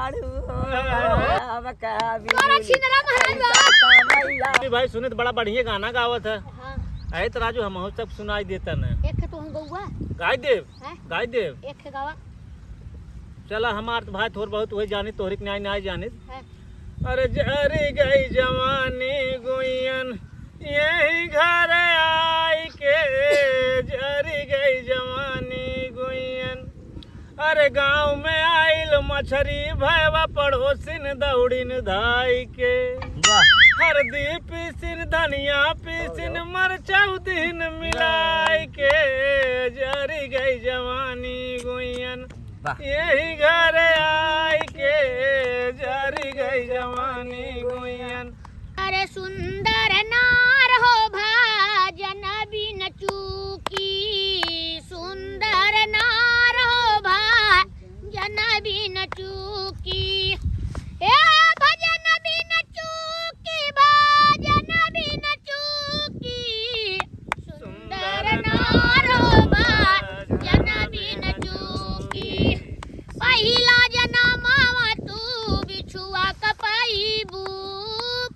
साड़ू अब भाई सुने तो बड़ा बढ़िया गाना गावत है। हाँ। अरे तो राजू हम सब सुनाई देता न। एक तो हम गौआ गाय देव गाय देव एक गावा चला हमार तो भाई थोड़ बहुत वही जानी तोहरी न्याय न्याय जानी। है। अरे जरी गई जवानी गुइयन यही घर आई के जरी गई जवानी गुइयन। अरे गांव में आइल मछरी भैवा पड़ोसिन दौड़िन धाई के। हरदी पीसिन धनिया पीसिन मरचा दिन मिलाई के जरी गई जवानी गुइयन यही घर आई के जरी गई जवानी गुइयन। अरे सुंदर नार हो भाजन बिन चूकी सुंदर नार हो भाजन बिन चूकी ए भजन बिन चूकी भजन बिन चूकी सुंदर नार हो भाजन बिन चूकी पहिला जनमावा तू बिछुआ कपाईबू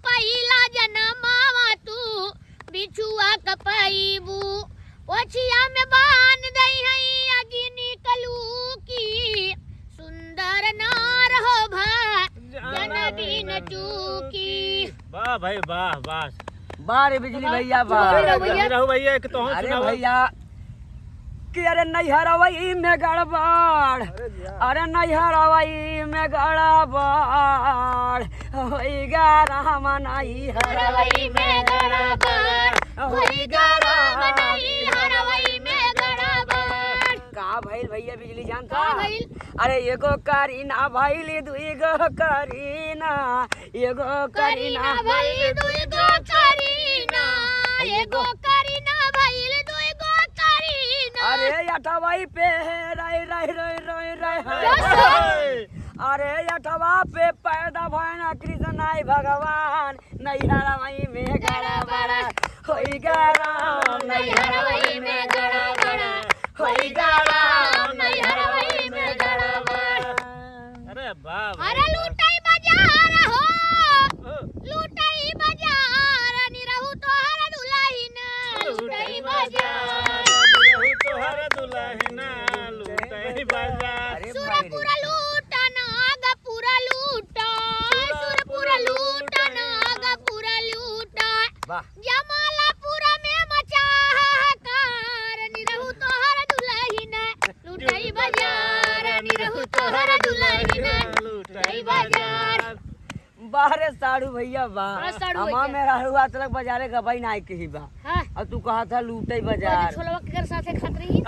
पहिला जनमावा तू बिछुआ कपाईबू ओछिया में बांध दई हई अग्नि कलू की सुंदर नार हो भजन बिन चूकी। वाह भाई वाह वाह वाह रे बिजली भैया वाह। रहू भैया एक तो अरे भैया कि अरे नैहरवई में गड़बड़ अरे नैहरवई में गड़बड़ होइगा राम नैहरवई में गड़बड़ होइगा राम नैहरवई में गड़बड़। का भइल भैया बिजली जानता? का भइल? अरे एगो करीना भइल दुईगो करीना एगो करीना भइल दुईगो करीना एगो करीना भइल दुईगो करीना। अरे अठवाई पे रही रही रही रही रही अरे अठवा पे पैदा भैना कृष्ण आई भगवान नैहरवई में गड़बड़ होइगा राम नैहरवई में गड़बड़ होइगा राम नैहरवई में गड़बड़। अरे वाह अरे लूटाई बाजार हो लूटाई बाजार निरहु तोहर दुल्हन लूटाई बाजार रहू तोहर दुल्हन लूटई बाजार। सुरपुरा लूटा नागपुरा लूटा सुरपुरा लूटा नागपुरा लूटा जमालापुरा में मचा हाहाकार निरहु तोहर दुल्हन लूटाई बाजार निरहु तोहर दुल्हन लूटाई बाजार। बाहरे साड़ू भैया बा अरे साड़ू हमा भैया। मेरा हुआ तलक बाजारे गबाई नाई के ही बा हां और तू कहा था लूटे बाजार। छोलवा के साथे खात रही।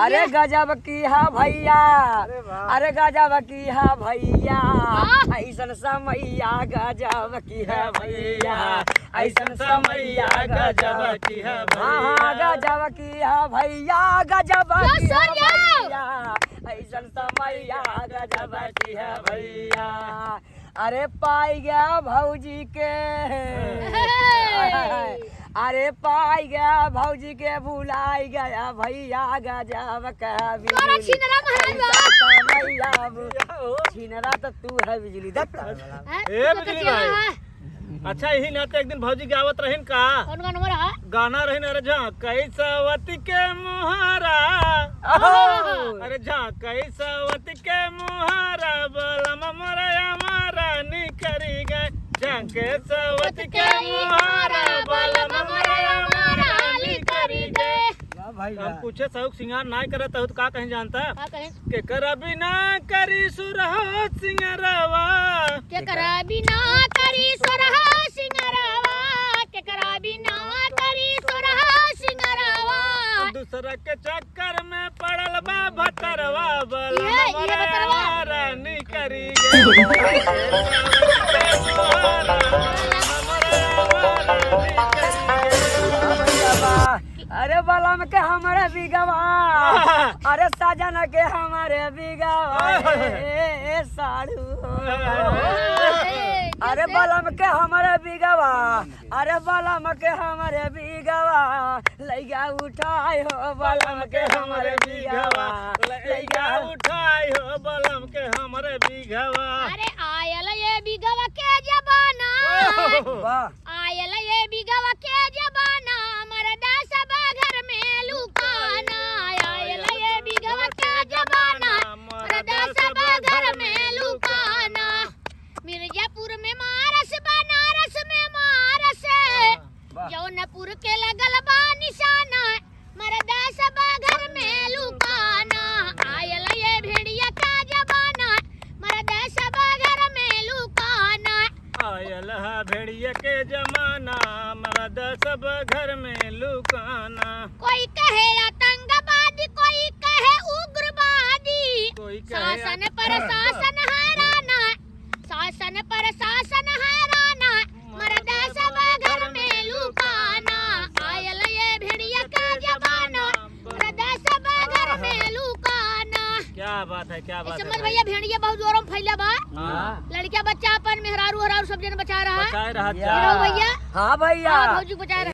अरे गजब की हा भैया अरे गजब की हा भैया ऐसन समैया गजब की है भैया ऐसन समैया गजब की है हाँ गजब की है भैया गजब की है भैया ऐसन समैया गजब की है भैया। अरे पाई गया भौजी के अरे पाई गया भौजी के भुलाई गया भैया गजब का छीनरा तो तू है बिजली ए बिजली भाई अच्छा यही ना तो एक दिन भौजी गावत रहिन का कौन गाना मोरा गाना रहिन अरे झांकई सवती के मुहारा अरे झांकई सवती के मुहारा बलम मोरया मारा निकरी गए झांके सवती के मुहारा बलम मोरया मारा निकरी गए। हम पूछे सहुक सिंगार नाय करत हो तो का कहीं जानता का कहे के कर बिना करी सुरहो सिंगरवा के करा बिना करी सोरहा सिंगरावा के करा बिना करी सोरहा सिंगरावा दूसरा के चक्कर में पड़ल बा भतरवा बलम ये मोरया भतरवा। रानी करी गए। अरे बलम के हमारे बिगवा अरे साजन के हमारे बिगवा साड़ू अरे बलम के हमारे बिगवा अरे बलम के हमारे बिगवा लैया उठाए हो बलम के हमरे बीघवा लइका उठाई हो बलम के हमरे बीघवा अरे आयल ये बिगवा के जबाना वाह आयल ये बिगवा के जबाना मरदा सब घर में लुकाना आयल ये बिगवा के जबाना मरदा सब घर में लुकाना मिर्जापुर में मारस बनारस में मारस जौनपुर के लगल बा निशाना मरदा सब घर में लुकाना आयल ये भेड़िया का जबाना मरदा सब घर में लुकाना आयल है भेड़िया के जमाना मर्द सब घर में लुकाना कोई कहे आतंकवादी कोई कहे उग्रवादी कोई कहे शासन पर शासन हैराना शासन पर शासन हैराना मरदा सब घर में लुकाना आयल ये भेड़िया का जमाना मरदा सब घर में लुकाना क्या बात है क्या बात समझ है भैया भेड़िया बहुत जोरों में फैला बा हाँ लड़का बच्चा अपन मेहरारू हरारू सब जन बचा रहा बचाए रहा या। भैया हाँ भैया भौजी बचा रहा